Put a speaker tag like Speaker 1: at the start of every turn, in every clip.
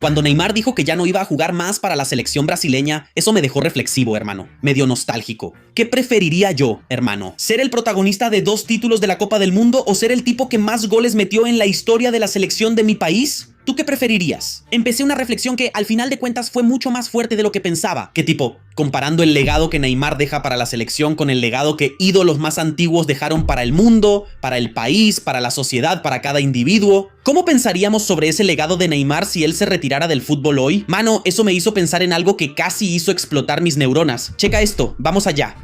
Speaker 1: Cuando Neymar dijo que ya no iba a jugar más para la selección brasileña, eso me dejó reflexivo, hermano, medio nostálgico. ¿Qué preferiría yo, hermano? ¿Ser el protagonista de 2 títulos de la Copa del Mundo o ser el tipo que más goles metió en la historia de la selección de mi país? ¿Tú qué preferirías? Empecé una reflexión que al final de cuentas fue mucho más fuerte de lo que pensaba. ¿Qué tipo? Comparando el legado que Neymar deja para la selección con el legado que ídolos más antiguos dejaron para el mundo, para el país, para la sociedad, para cada individuo. ¿Cómo pensaríamos sobre ese legado de Neymar si él se retirara del fútbol hoy? Mano, eso me hizo pensar en algo que casi hizo explotar mis neuronas. Checa esto, vamos allá.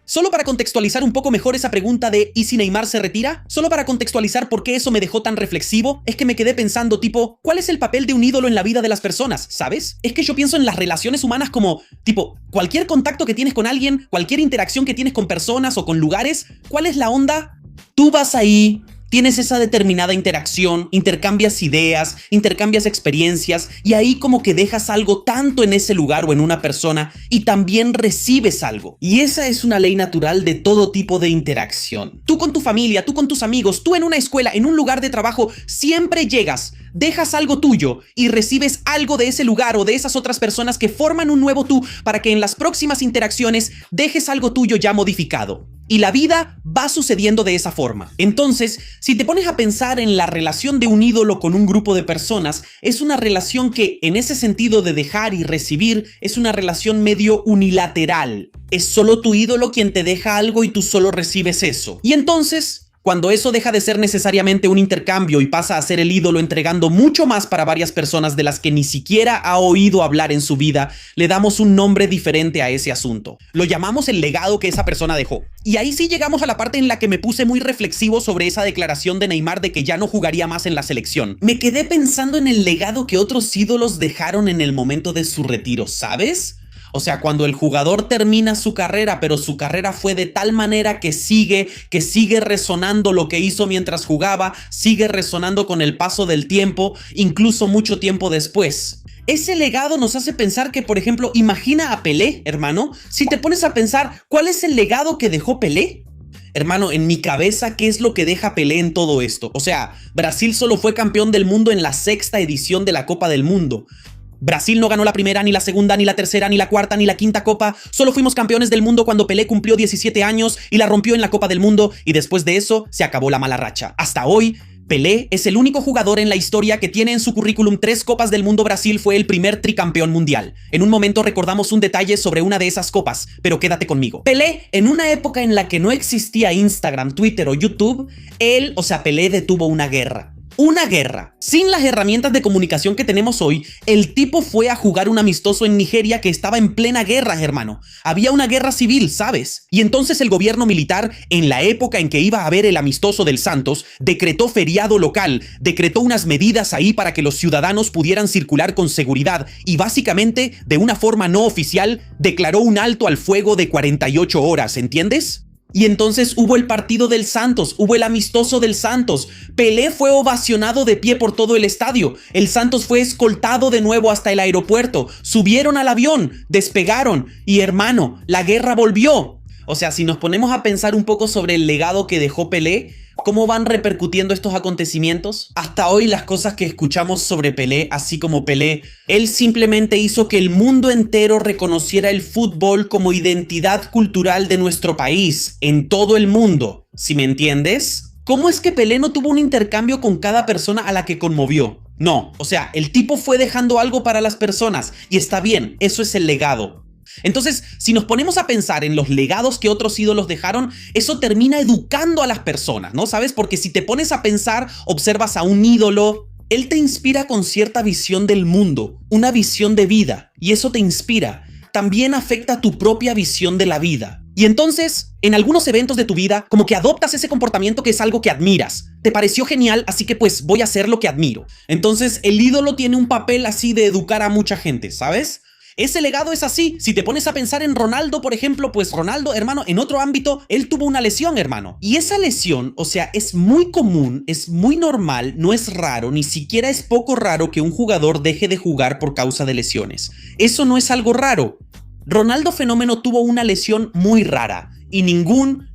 Speaker 1: Solo para contextualizar un poco mejor esa pregunta de ¿y si Neymar se retira? Solo para contextualizar por qué eso me dejó tan reflexivo, es que me quedé pensando tipo, ¿cuál es el papel de un ídolo en la vida de las personas? ¿Sabes? Es que yo pienso en las relaciones humanas como, tipo, cualquier contacto que tienes con alguien, cualquier interacción que tienes con personas o con lugares, ¿cuál es la onda? Tú vas ahí, tienes esa determinada interacción, intercambias ideas, intercambias experiencias y ahí como que dejas algo tanto en ese lugar o en una persona y también recibes algo. Y esa es una ley natural de todo tipo de interacción. Tú con tu familia, tú con tus amigos, tú en una escuela, en un lugar de trabajo, siempre llegas, dejas algo tuyo y recibes algo de ese lugar o de esas otras personas que forman un nuevo tú para que en las próximas interacciones dejes algo tuyo ya modificado. Y la vida va sucediendo de esa forma. Entonces, si te pones a pensar en la relación de un ídolo con un grupo de personas, es una relación que, en ese sentido de dejar y recibir, es una relación medio unilateral. Es solo tu ídolo quien te deja algo y tú solo recibes eso. Y entonces, cuando eso deja de ser necesariamente un intercambio y pasa a ser el ídolo entregando mucho más para varias personas de las que ni siquiera ha oído hablar en su vida, le damos un nombre diferente a ese asunto. Lo llamamos el legado que esa persona dejó. Y ahí sí llegamos a la parte en la que me puse muy reflexivo sobre esa declaración de Neymar de que ya no jugaría más en la selección. Me quedé pensando en el legado que otros ídolos dejaron en el momento de su retiro, ¿sabes? O sea, cuando el jugador termina su carrera, pero su carrera fue de tal manera que sigue resonando lo que hizo mientras jugaba, sigue resonando con el paso del tiempo, incluso mucho tiempo después. Ese legado nos hace pensar que, por ejemplo, imagina a Pelé, hermano. Si te pones a pensar, ¿cuál es el legado que dejó Pelé? Hermano, en mi cabeza, ¿qué es lo que deja Pelé en todo esto? O sea, Brasil solo fue campeón del mundo en la 6ª edición de la Copa del Mundo. Brasil no ganó la primera, ni la segunda, ni la tercera, ni la cuarta, ni la quinta copa. Solo fuimos campeones del mundo cuando Pelé cumplió 17 años y la rompió en la Copa del Mundo y después de eso se acabó la mala racha. Hasta hoy, Pelé es el único jugador en la historia que tiene en su currículum 3 Copas del Mundo. Brasil fue el primer tricampeón mundial. En un momento recordamos un detalle sobre una de esas copas, pero quédate conmigo. Pelé, en una época en la que no existía Instagram, Twitter o YouTube, Pelé detuvo una guerra. Una guerra. Sin las herramientas de comunicación que tenemos hoy, el tipo fue a jugar un amistoso en Nigeria que estaba en plena guerra, hermano. Había una guerra civil, ¿sabes? Y entonces el gobierno militar, en la época en que iba a haber el amistoso del Santos, decretó feriado local, decretó unas medidas ahí para que los ciudadanos pudieran circular con seguridad y básicamente, de una forma no oficial, declaró un alto al fuego de 48 horas, ¿entiendes? Y entonces hubo el partido del Santos, hubo el amistoso del Santos. Pelé fue ovacionado de pie por todo el estadio. El Santos fue escoltado de nuevo hasta el aeropuerto. Subieron al avión, despegaron y hermano, la guerra volvió. O sea, si nos ponemos a pensar un poco sobre el legado que dejó Pelé, ¿cómo van repercutiendo estos acontecimientos? Hasta hoy las cosas que escuchamos sobre Pelé, así como Pelé, él simplemente hizo que el mundo entero reconociera el fútbol como identidad cultural de nuestro país, en todo el mundo. ¿Sí me entiendes? ¿Cómo es que Pelé no tuvo un intercambio con cada persona a la que conmovió? No, o sea, el tipo fue dejando algo para las personas y está bien, eso es el legado. Entonces, si nos ponemos a pensar en los legados que otros ídolos dejaron, eso termina educando a las personas, ¿no? ¿Sabes? Porque si te pones a pensar, observas a un ídolo, él te inspira con cierta visión del mundo, una visión de vida, y eso te inspira. También afecta tu propia visión de la vida. Y entonces, en algunos eventos de tu vida, como que adoptas ese comportamiento que es algo que admiras. Te pareció genial, así que pues voy a hacer lo que admiro. Entonces, el ídolo tiene un papel así de educar a mucha gente, ¿sabes? Ese legado es así. Si te pones a pensar en Ronaldo, por ejemplo, pues Ronaldo, hermano, en otro ámbito, él tuvo una lesión, hermano. Y esa lesión, o sea, es muy común, es muy normal, no es raro, ni siquiera es poco raro que un jugador deje de jugar por causa de lesiones. Eso no es algo raro. Ronaldo Fenómeno tuvo una lesión muy rara y ningún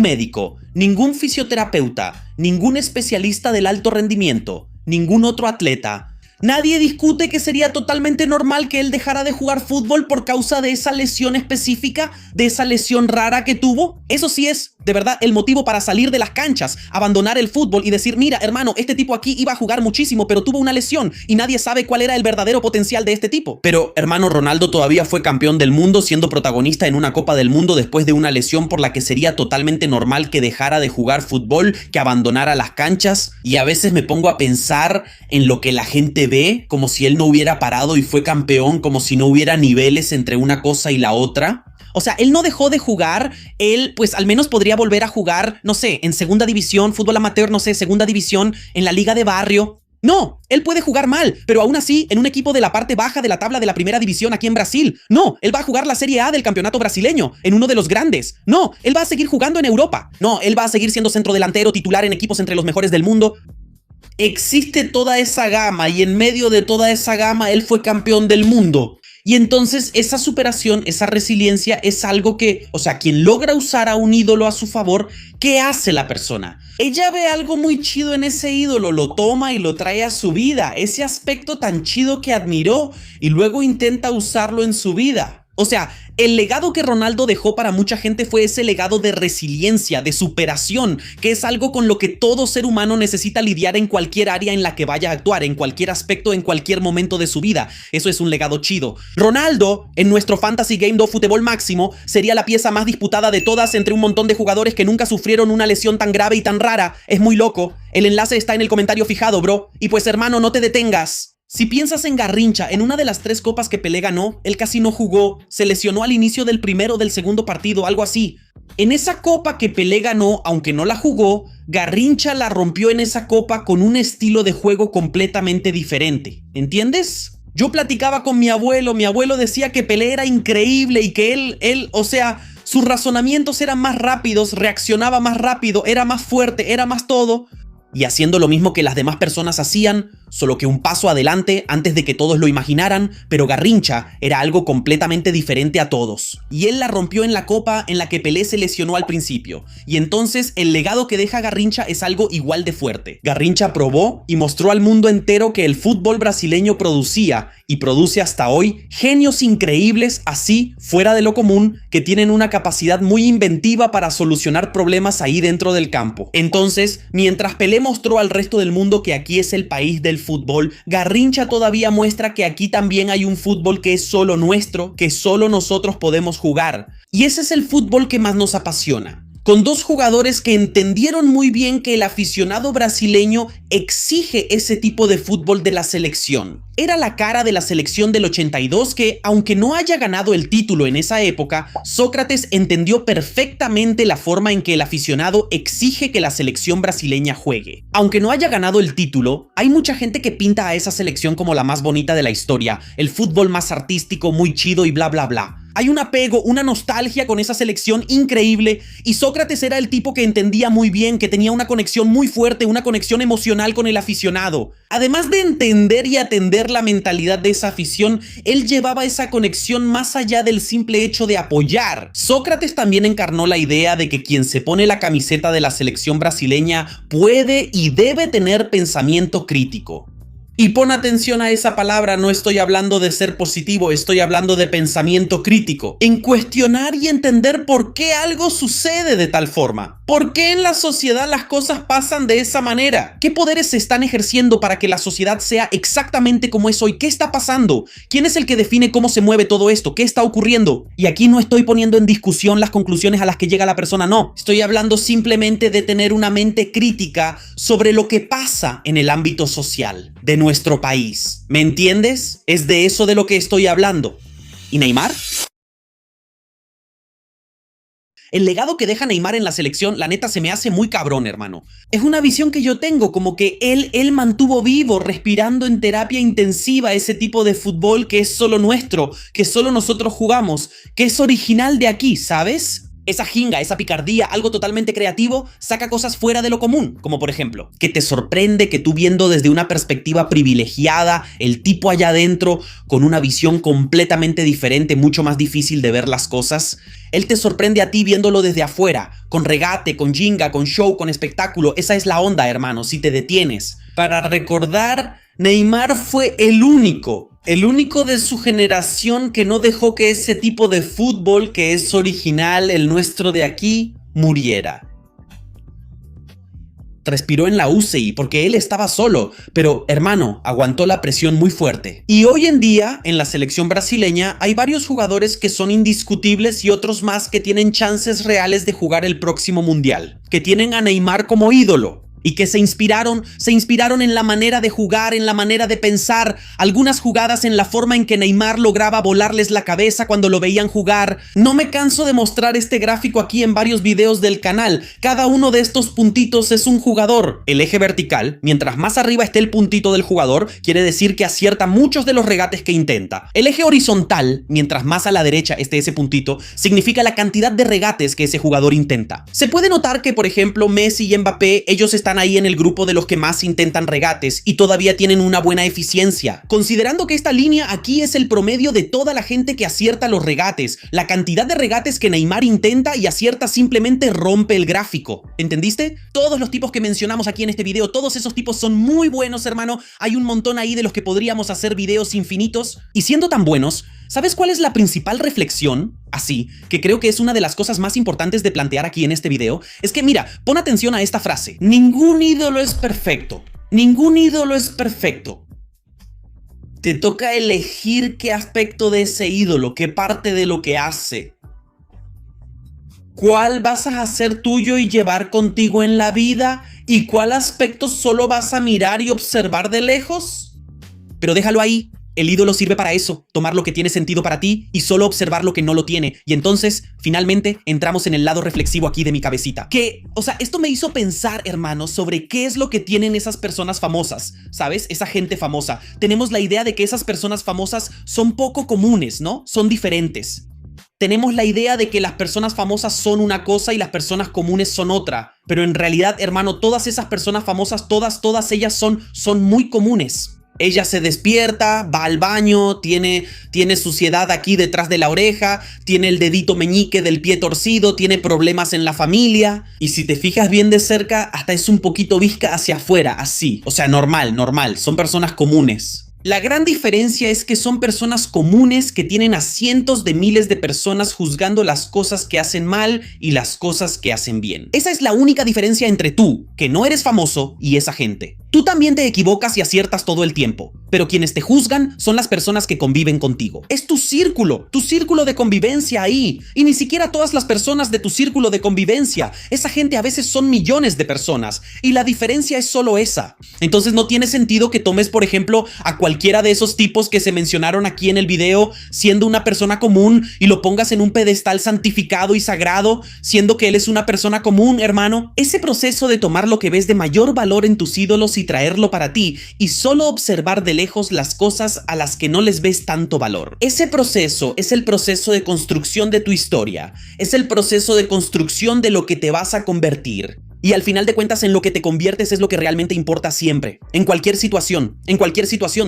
Speaker 1: médico, ningún fisioterapeuta, ningún especialista del alto rendimiento, ningún otro atleta, Nadie discute que sería totalmente normal que él dejara de jugar fútbol por causa de esa lesión específica, de esa lesión rara que tuvo. Eso sí es, de verdad, el motivo para salir de las canchas, abandonar el fútbol y decir, mira, hermano, este tipo aquí iba a jugar muchísimo, pero tuvo una lesión y nadie sabe cuál era el verdadero potencial de este tipo. Pero, hermano, Ronaldo todavía fue campeón del mundo, siendo protagonista en una Copa del Mundo después de una lesión por la que sería totalmente normal que dejara de jugar fútbol, que abandonara las canchas. Y a veces me pongo a pensar en lo que la gente ve, como si él no hubiera parado y fue campeón, como si no hubiera niveles entre una cosa y la otra. O sea, él no dejó de jugar, él pues al menos podría volver a jugar, no sé, en segunda división, fútbol amateur, no sé, segunda división, en la liga de barrio. No, él puede jugar mal, pero aún así en un equipo de la parte baja de la tabla de la primera división aquí en Brasil. No, él va a jugar la Serie A del campeonato brasileño, en uno de los grandes. No, él va a seguir jugando en Europa. No, él va a seguir siendo centrodelantero titular en equipos entre los mejores del mundo. Existe toda esa gama y en medio de toda esa gama él fue campeón del mundo. Y entonces esa superación, esa resiliencia es algo que, o sea, quien logra usar a un ídolo a su favor, ¿qué hace la persona? Ella ve algo muy chido en ese ídolo, lo toma y lo trae a su vida, ese aspecto tan chido que admiró y luego intenta usarlo en su vida. O sea, el legado que Ronaldo dejó para mucha gente fue ese legado de resiliencia, de superación, que es algo con lo que todo ser humano necesita lidiar en cualquier área en la que vaya a actuar, en cualquier aspecto, en cualquier momento de su vida. Eso es un legado chido. Ronaldo, en nuestro Fantasy Game do Futebol Máximo, sería la pieza más disputada de todas entre un montón de jugadores que nunca sufrieron una lesión tan grave y tan rara. Es muy loco. El enlace está en el comentario fijado, bro. Y pues hermano, no te detengas. Si piensas en Garrincha, en una de las 3 copas que Pelé ganó, él casi no jugó, se lesionó al inicio del primero o del segundo partido, algo así. En esa copa que Pelé ganó, aunque no la jugó, Garrincha la rompió en esa copa con un estilo de juego completamente diferente. ¿Entiendes? Yo platicaba con mi abuelo decía que Pelé era increíble y que él, o sea, sus razonamientos eran más rápidos, reaccionaba más rápido, era más fuerte, era más todo. Y haciendo lo mismo que las demás personas hacían, solo que un paso adelante antes de que todos lo imaginaran, pero Garrincha era algo completamente diferente a todos. Y él la rompió en la copa en la que Pelé se lesionó al principio. Y entonces el legado que deja Garrincha es algo igual de fuerte. Garrincha probó y mostró al mundo entero que el fútbol brasileño producía y produce hasta hoy genios increíbles así, fuera de lo común, que tienen una capacidad muy inventiva para solucionar problemas ahí dentro del campo. Entonces, mientras Pelé mostró al resto del mundo que aquí es el país del fútbol, Garrincha todavía muestra que aquí también hay un fútbol que es solo nuestro, que solo nosotros podemos jugar. Y ese es el fútbol que más nos apasiona. Con 2 jugadores que entendieron muy bien que el aficionado brasileño exige ese tipo de fútbol de la selección. Era la cara de la selección del 82 que, aunque no haya ganado el título en esa época, Sócrates entendió perfectamente la forma en que el aficionado exige que la selección brasileña juegue. Aunque no haya ganado el título, hay mucha gente que pinta a esa selección como la más bonita de la historia, el fútbol más artístico, muy chido y bla bla bla. Hay un apego, una nostalgia con esa selección increíble y Sócrates era el tipo que entendía muy bien, que tenía una conexión muy fuerte, una conexión emocional con el aficionado. Además de entender y atender la mentalidad de esa afición, él llevaba esa conexión más allá del simple hecho de apoyar. Sócrates también encarnó la idea de que quien se pone la camiseta de la selección brasileña puede y debe tener pensamiento crítico. Y pon atención a esa palabra, no estoy hablando de ser positivo, estoy hablando de pensamiento crítico. En cuestionar y entender por qué algo sucede de tal forma. ¿Por qué en la sociedad las cosas pasan de esa manera? ¿Qué poderes se están ejerciendo para que la sociedad sea exactamente como es hoy? ¿Qué está pasando? ¿Quién es el que define cómo se mueve todo esto? ¿Qué está ocurriendo? Y aquí no estoy poniendo en discusión las conclusiones a las que llega la persona, no. Estoy hablando simplemente de tener una mente crítica sobre lo que pasa en el ámbito social de nuestro país. ¿Me entiendes? Es de eso de lo que estoy hablando. ¿Y Neymar? El legado que deja Neymar en la selección, la neta, se me hace muy cabrón, hermano. Es una visión que yo tengo, como que él mantuvo vivo, respirando en terapia intensiva ese tipo de fútbol que es solo nuestro, que solo nosotros jugamos, que es original de aquí, ¿sabes? Esa jinga, esa picardía, algo totalmente creativo, saca cosas fuera de lo común, como por ejemplo, que te sorprende que tú viendo desde una perspectiva privilegiada, el tipo allá adentro, con una visión completamente diferente, mucho más difícil de ver las cosas, él te sorprende a ti viéndolo desde afuera, con regate, con jinga, con show, con espectáculo. Esa es la onda, hermano, si te detienes para recordar Neymar fue el único de su generación que no dejó que ese tipo de fútbol que es original, el nuestro de aquí, muriera. Respiró en la UCI porque él estaba solo, pero hermano, aguantó la presión muy fuerte. Y hoy en día, en la selección brasileña, hay varios jugadores que son indiscutibles y otros más que tienen chances reales de jugar el próximo mundial, que tienen a Neymar como ídolo. Y que se inspiraron en la manera de jugar, en la manera de pensar, algunas jugadas en la forma en que Neymar lograba volarles la cabeza cuando lo veían jugar. No me canso de mostrar este gráfico aquí en varios videos del canal. Cada uno de estos puntitos es un jugador. El eje vertical, mientras más arriba esté el puntito del jugador, quiere decir que acierta muchos de los regates que intenta. El eje horizontal, mientras más a la derecha esté ese puntito, significa la cantidad de regates que ese jugador intenta. Se puede notar que, por ejemplo, Messi y Mbappé, ellos están ahí en el grupo de los que más intentan regates y todavía tienen una buena eficiencia. Considerando que esta línea aquí es el promedio de toda la gente que acierta los regates, la cantidad de regates que Neymar intenta y acierta simplemente rompe el gráfico. ¿Entendiste? Todos los tipos que mencionamos aquí en este video, todos esos tipos son muy buenos, hermano. Hay un montón ahí de los que podríamos hacer videos infinitos. Y siendo tan buenos, ¿sabes cuál es la principal reflexión? Así, que creo que es una de las cosas más importantes de plantear aquí en este video, es que mira, pon atención a esta frase. Ningún ídolo es perfecto. Ningún ídolo es perfecto. Te toca elegir qué aspecto de ese ídolo, qué parte de lo que hace. ¿Cuál vas a hacer tuyo y llevar contigo en la vida? ¿Y cuál aspecto solo vas a mirar y observar de lejos? Pero déjalo ahí. El ídolo sirve para eso, tomar lo que tiene sentido para ti y solo observar lo que no lo tiene. Y entonces, finalmente, entramos en el lado reflexivo aquí de mi cabecita. Esto me hizo pensar, hermanos, sobre qué es lo que tienen esas personas famosas, ¿sabes? Esa gente famosa. Tenemos la idea de que esas personas famosas son poco comunes, ¿no? Son diferentes. Tenemos la idea de que las personas famosas son una cosa y las personas comunes son otra. Pero en realidad, hermano, todas esas personas famosas, todas ellas son muy comunes. Ella se despierta, va al baño, tiene suciedad aquí detrás de la oreja, tiene el dedito meñique del pie torcido, tiene problemas en la familia. Y si te fijas bien de cerca, hasta es un poquito visca hacia afuera, así. O sea, normal, son personas comunes. La gran diferencia es que son personas comunes que tienen a cientos de miles de personas juzgando las cosas que hacen mal y las cosas que hacen bien. Esa es la única diferencia entre tú, que no eres famoso, y esa gente. Tú también te equivocas y aciertas todo el tiempo, pero quienes te juzgan son las personas que conviven contigo. Es tu círculo de convivencia ahí, y ni siquiera todas las personas de tu círculo de convivencia. Esa gente a veces son millones de personas, y la diferencia es solo esa. Entonces no tiene sentido que tomes, por ejemplo, a cualquiera de esos tipos que se mencionaron aquí en el video siendo una persona común y lo pongas en un pedestal santificado y sagrado, siendo que él es una persona común, hermano. Ese proceso de tomar lo que ves de mayor valor en tus ídolos y traerlo para ti y solo observar de lejos las cosas a las que no les ves tanto valor. Ese proceso es el proceso de construcción de tu historia, es el proceso de construcción de lo que te vas a convertir. Y al final de cuentas, en lo que te conviertes es lo que realmente importa siempre. En cualquier situación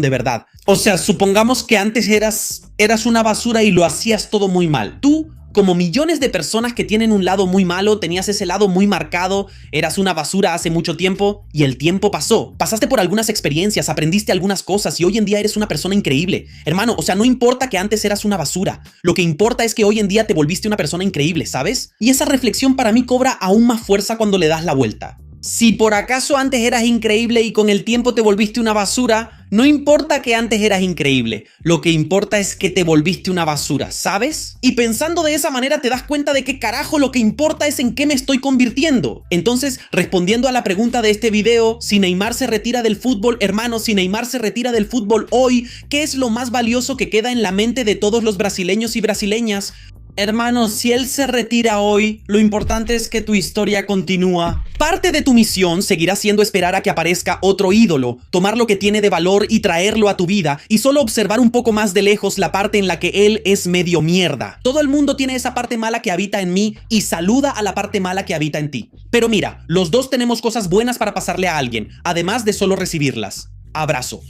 Speaker 1: de verdad. O sea, supongamos que antes eras una basura y lo hacías todo muy mal. Tú, como millones de personas que tienen un lado muy malo, tenías ese lado muy marcado, eras una basura hace mucho tiempo y el tiempo pasó. Pasaste por algunas experiencias, aprendiste algunas cosas y hoy en día eres una persona increíble. Hermano, o sea, no importa que antes eras una basura. Lo que importa es que hoy en día te volviste una persona increíble, ¿sabes? Y esa reflexión para mí cobra aún más fuerza cuando le das la vuelta. Si por acaso antes eras increíble y con el tiempo te volviste una basura, no importa que antes eras increíble, lo que importa es que te volviste una basura, ¿sabes? Y pensando de esa manera te das cuenta de que carajo lo que importa es en qué me estoy convirtiendo. Entonces, respondiendo a la pregunta de este video, si Neymar se retira del fútbol, hermano, si Neymar se retira del fútbol hoy, ¿qué es lo más valioso que queda en la mente de todos los brasileños y brasileñas? Hermano, si él se retira hoy, lo importante es que tu historia continúa. Parte de tu misión seguirá siendo esperar a que aparezca otro ídolo, tomar lo que tiene de valor y traerlo a tu vida y solo observar un poco más de lejos la parte en la que él es medio mierda. Todo el mundo tiene esa parte mala que habita en mí y saluda a la parte mala que habita en ti. Pero mira, los dos tenemos cosas buenas para pasarle a alguien, además de solo recibirlas. Abrazo.